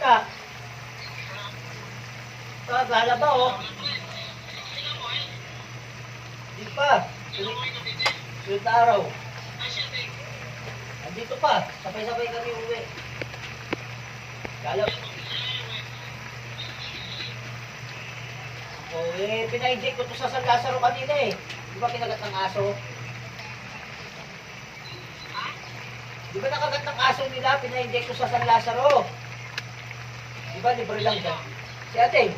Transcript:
ka? Gala ba, oh? Di pa. Sunod na araw. Andito pa. Sabay-sabay kami uwi. Gala. Oh, pina-inject ko to sa San Lazaro kanina eh. Di ba kinagat ng aso? Di ba nakagat ng aso nila? Pina-inject ko sa San Lazaro. Di ba libre lang dyan? Si ate.